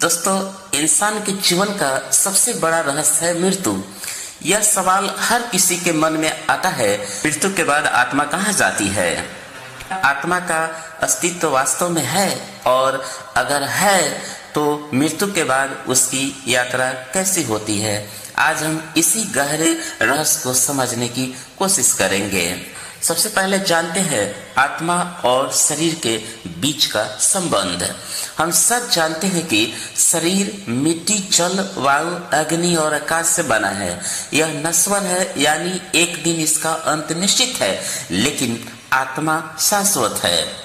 दोस्तों, इंसान के जीवन का सबसे बड़ा रहस्य है मृत्यु। यह सवाल हर किसी के मन में आता है, मृत्यु के बाद आत्मा कहाँ जाती है? आत्मा का अस्तित्व वास्तव में है, और अगर है तो मृत्यु के बाद उसकी यात्रा कैसी होती है? आज हम इसी गहरे रहस्य को समझने की कोशिश करेंगे। सबसे पहले जानते हैं आत्मा और शरीर के बीच का संबंध। हम सब जानते हैं कि शरीर मिट्टी, जल, वायु, अग्नि और आकाश से बना है। यह नश्वर है, यानी एक दिन इसका अंत निश्चित है, लेकिन आत्मा शाश्वत है।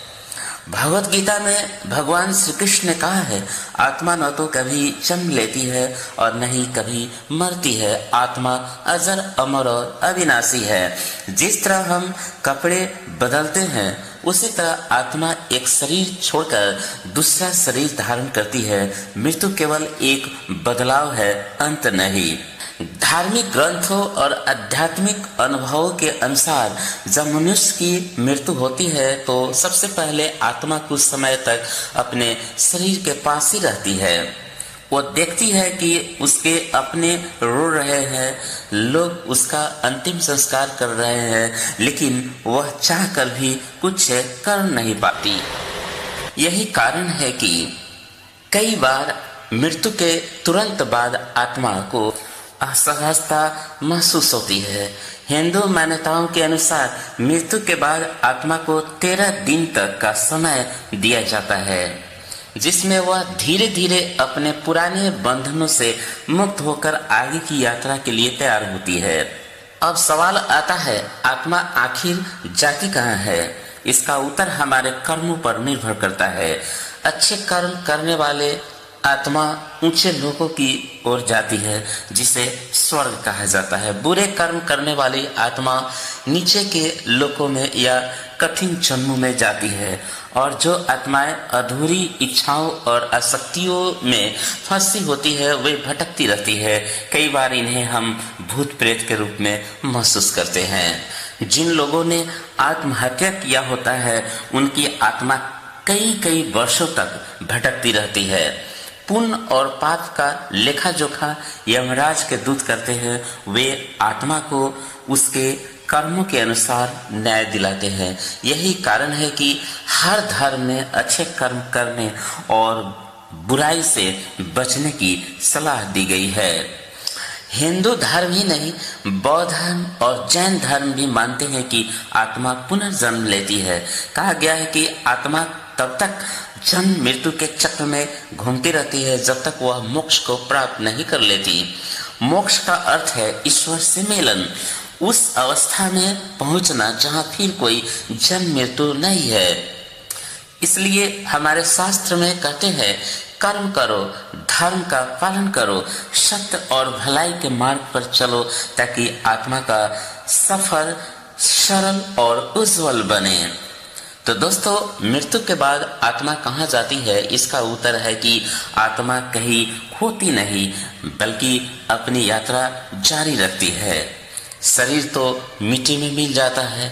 भगवत गीता में भगवान श्री कृष्ण ने कहा है, आत्मा न तो कभी जन्म लेती है और न ही कभी मरती है। आत्मा अजर, अमर और अविनाशी है। जिस तरह हम कपड़े बदलते हैं, उसी तरह आत्मा एक शरीर छोड़कर दूसरा शरीर धारण करती है। मृत्यु केवल एक बदलाव है, अंत नहीं। धार्मिक ग्रंथों और आध्यात्मिक अनुभवों के अनुसार जब मनुष्य की मृत्यु होती है तो सबसे पहले आत्मा कुछ समय तक अपने शरीर के पास ही रहती है। वो देखती है कि उसके अपने रो रहे हैं, लोग उसका अंतिम संस्कार कर रहे हैं, लेकिन वह चाहकर भी कुछ कर नहीं पाती। यही कारण है कि कई बार मृत्यु के तुरंत बाद आत्मा को असहजता महसूस होती है। हिंदू मान्यताओं के अनुसार मृत्यु के बाद आत्मा को 13 दिन तक का समय दिया जाता है, जिसमें वह धीरे धीरे अपने पुराने बंधनों से मुक्त होकर आगे की यात्रा के लिए तैयार होती है। अब सवाल आता है, आत्मा आखिर जाती कहाँ है? इसका उत्तर हमारे कर्मों पर निर्भर करता है। अच्छे कर्म करने वाले आत्मा ऊंचे लोगों की ओर जाती है, जिसे स्वर्ग कहा जाता है। बुरे कर्म करने वाली आत्मा नीचे के लोकों में या कठिन जन्मों में जाती है। और जो आत्माएं अधूरी इच्छाओं और आसक्तियों में फंसी होती है, वे भटकती रहती है। कई बार इन्हें हम भूत प्रेत के रूप में महसूस करते हैं। जिन लोगों ने आत्महत्या किया होता है, उनकी आत्मा कई वर्षों तक भटकती रहती है। पुण्य और पाप का लेखा जोखा यमराज के दूत करते हैं। वे आत्मा को उसके कर्मों के अनुसार न्याय दिलाते हैं। यही कारण है कि हर धर्म में अच्छे कर्म करने और बुराई से बचने की सलाह दी गई है। हिंदू धर्म ही नहीं, बौद्ध धर्म और जैन धर्म भी मानते हैं कि आत्मा पुनर्जन्म लेती है। कहा गया है कि आत्मा तब तक जन्म मृत्यु के चक्र में घूमती रहती है जब तक वह मोक्ष को प्राप्त नहीं कर लेती। मोक्ष का अर्थ है ईश्वर से मिलन, उस अवस्था में पहुंचना जहां फिर कोई जन्म मृत्यु नहीं है। इसलिए हमारे शास्त्र में कहते हैं, कर्म करो, धर्म का पालन करो, सत्य और भलाई के मार्ग पर चलो, ताकि आत्मा का सफर सरल और उज्जवल बने। तो दोस्तों, मृत्यु के बाद आत्मा कहाँ जाती है? इसका उत्तर है कि आत्मा कहीं खोती नहीं, बल्कि अपनी यात्रा जारी रखती है। शरीर तो मिट्टी में मिल जाता है,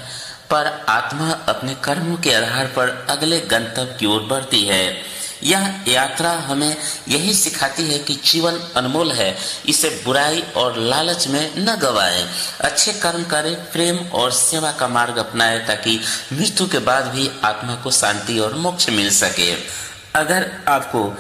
पर आत्मा अपने कर्मों के आधार पर अगले गंतव्य की ओर बढ़ती है। यह यात्रा हमें यही सिखाती है कि जीवन अनमोल है, इसे बुराई और लालच में न गवाएं। अच्छे कर्म करें, प्रेम और सेवा का मार्ग अपनाएं, ताकि मृत्यु के बाद भी आत्मा को शांति और मोक्ष मिल सके। अगर आपको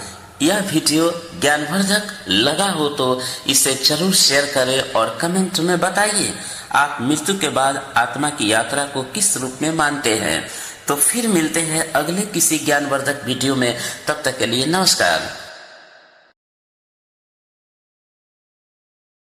यह वीडियो ज्ञानवर्धक लगा हो तो इसे जरूर शेयर करें और कमेंट में बताइए आप मृत्यु के बाद आत्मा की यात्रा को किस रूप में मानते हैं। तो फिर मिलते हैं अगले किसी ज्ञानवर्धक वीडियो में। तब तक के लिए नमस्कार।